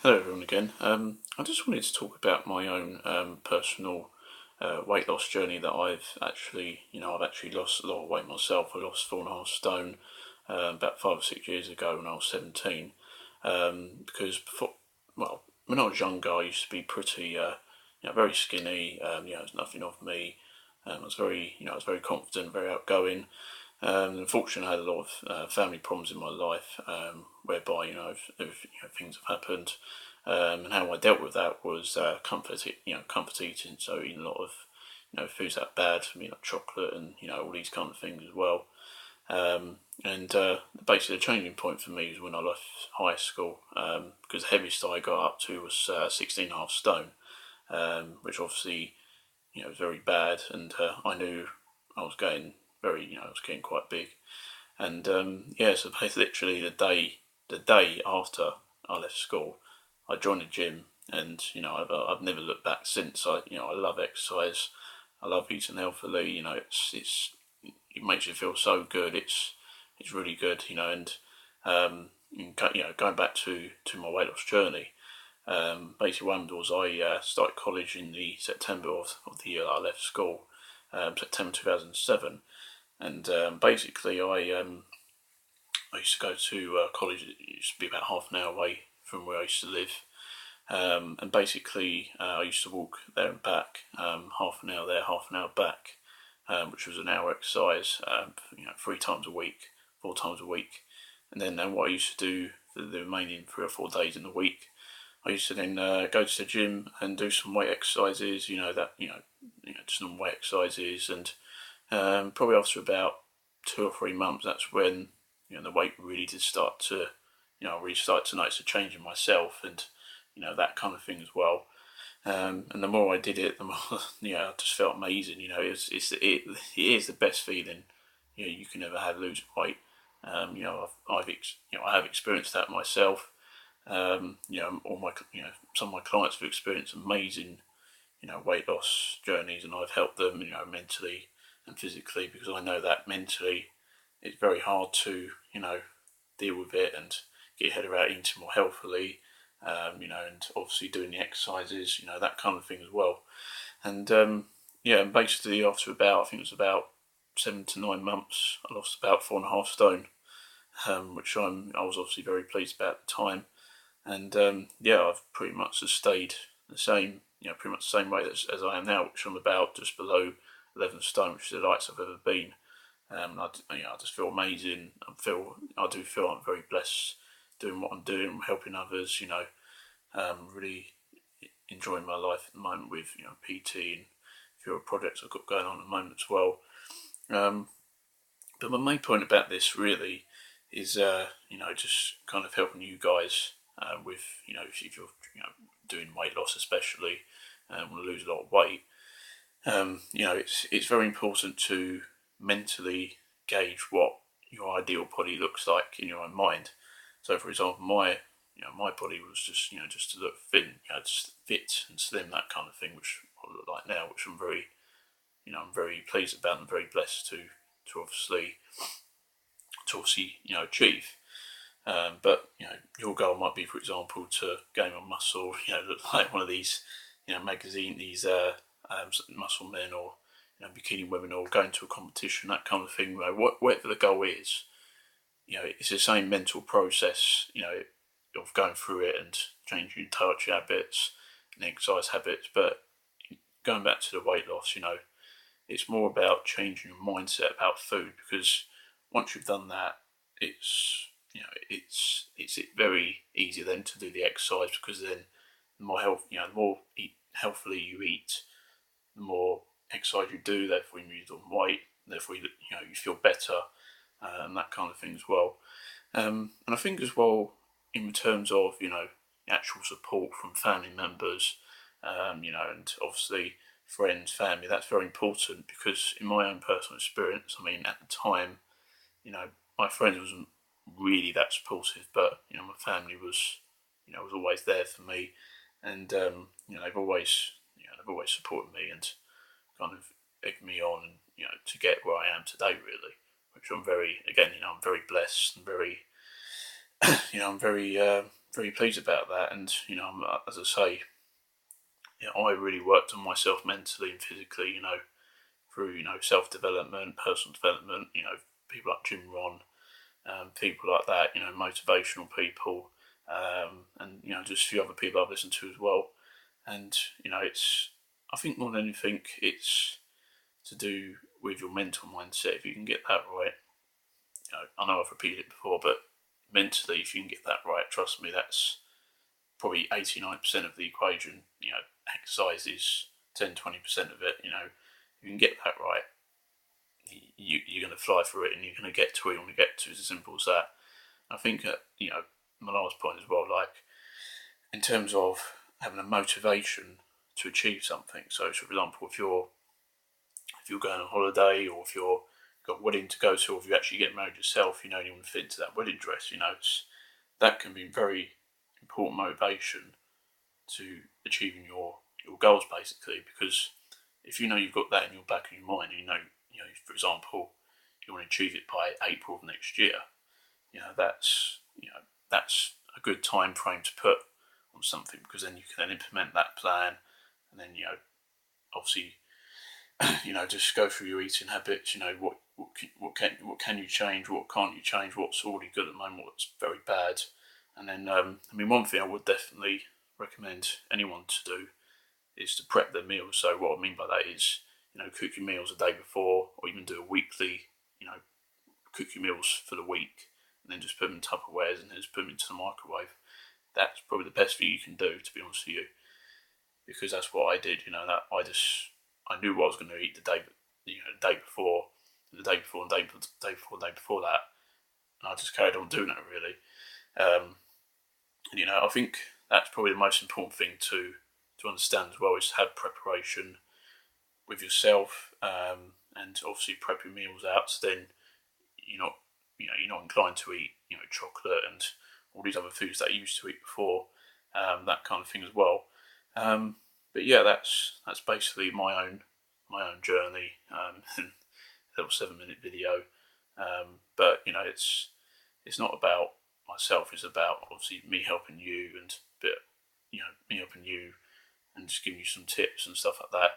Hello everyone again. I just wanted to talk about my own personal weight loss journey that I've actually lost a lot of weight myself. I lost 4.5 stone about 5 or 6 years ago when I was 17. Because when I was younger, I used to be pretty, very skinny. There's nothing of me. I was very confident, very outgoing. Unfortunately, I had a lot of family problems in my life, whereby things have happened, and how I dealt with that was comfort eating. So eating a lot of foods that bad for me, like chocolate and all these kind of things as well. And basically, the changing point for me was when I left high school, because the heaviest I got up to was 16.5 stone, which obviously was very bad, and I knew I was getting I was getting quite big, and so literally the day after I left school, I joined the gym, and I've never looked back since. I love exercise, I love eating healthily. It makes you feel so good. It's really good, and going back to my weight loss journey. Basically, what happened was I started college in the September of the year that I left school, September 2007, and basically I used to go to college. It used to be about half an hour away from where I used to live, and basically I used to walk there and back, half an hour there, half an hour back, which was an hour exercise, 3 times a week, 4 times a week, and then what I used to do the remaining 3 or 4 days in the week, I used to then go to the gym and do some weight exercises, just some weight exercises, and probably after about 2 or 3 months, that's when the weight really did start to, I really started to notice a change in myself, and that kind of thing as well. And the more I did it, the more I just felt amazing. It is the best feeling you can ever have losing weight. I have experienced that myself. All my some of my clients have experienced amazing weight loss journeys, and I've helped them mentally and physically, because I know that mentally it's very hard to deal with it and get your head around eating more healthily, and obviously doing the exercises, that kind of thing as well. And and basically after I think it was about 7 to 9 months, I lost about 4.5 stone, which I was obviously very pleased about at the time. And I've pretty much just stayed the same, pretty much the same weight as I am now, which I'm about just below 11 stone, which is the lightest I've ever been. I just feel amazing. I do feel I'm very blessed doing what I'm doing, helping others. Really enjoying my life at the moment with PT and a few other projects I've got going on at the moment as well. But my main point about this really is just kind of helping you guys with if you're doing weight loss, especially want to lose a lot of weight. It's very important to mentally gauge what your ideal body looks like in your own mind. So, for example, my body was just to look thin, just fit and slim, that kind of thing, which I look like now, which I'm very pleased about and very blessed to obviously achieve. But your goal might be, for example, to gain on muscle, look like one of these magazine, these muscle men, or bikini women, or going to a competition, that kind of thing. Whatever the goal is, it's the same mental process, of going through it and changing dietary habits and exercise habits. But going back to the weight loss, it's more about changing your mindset about food, because once you've done that, it's very easy then to do the exercise, because then the more healthily you eat, the more exercise you do, therefore you lose on weight, therefore you feel better, and that kind of thing as well. And I think as well, in terms of actual support from family members, and obviously friends, family, that's very important, because in my own personal experience, I mean, at the time, my friends wasn't really that supportive, but my family was always there for me, and they've always supported me and kind of egged me on, and to get where I am today, really, which I'm very blessed and very I'm very very pleased about that. And as I say, I really worked on myself mentally and physically. Through self development, personal development. People like Jim Ron, people like that. Motivational people, and just a few other people I've listened to as well. And it's, I think more than anything, it's to do with your mental mindset. If you can get that right, I know I've repeated it before, but mentally, if you can get that right, trust me, that's probably 89% of the equation. Exercise is 10-20% of it. If you can get that right, you're going to fly through it, and you're going to get to where you want to get to. It's as simple as that. I think that, my last point as well, like in terms of having a motivation to achieve something. So, for example, if you're going on holiday, or if you've got a wedding to go to, or if you actually get married yourself, you want to fit into that wedding dress. That can be very important motivation to achieving your goals, basically. Because if you've got that in your back of your mind, for example, you want to achieve it by April of next year, that's a good time frame to put on something, because then you can then implement that plan, and then obviously just go through your eating habits. What can you change, what can't you change, what's already good at the moment, what's very bad. And then one thing I would definitely recommend anyone to do is to prep their meals. So what I mean by that is, cook your meals a day before, or even do a weekly, cook your meals for the week, and then just put them in Tupperwares, and then just put them into the microwave. That's probably the best thing you can do, to be honest with you, because that's what I did. That I knew what I was going to eat the day before, the day before, and the day before that, and I just carried on doing that, really. I think that's probably the most important thing to understand as well, is to have preparation with yourself, and obviously prep your meals out, so then you're not inclined to eat chocolate and all these other foods that you used to eat before, that kind of thing as well. But yeah, that's basically my own journey, in a little 7-minute video. But it's not about myself. It's about obviously me helping you, and me helping you, and just giving you some tips and stuff like that.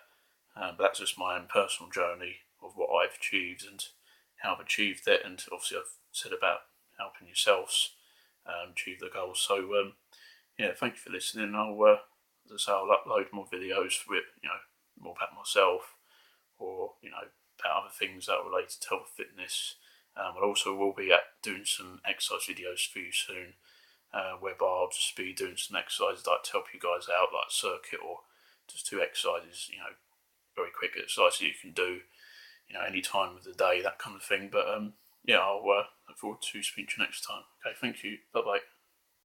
But that's just my own personal journey of what I've achieved and how I've achieved it. And obviously I've said about helping yourselves achieve the goals. So thank you for listening. As I say, I'll upload more videos with more about myself, or about other things that are related to health and fitness. But also will be doing some exercise videos for you soon, whereby I'll just be doing some exercises like to help you guys out, like circuit, or just 2 exercises, very quick exercises you can do, any time of the day, that kind of thing. But I'll look forward to speaking to you next time. Okay, thank you. Bye bye.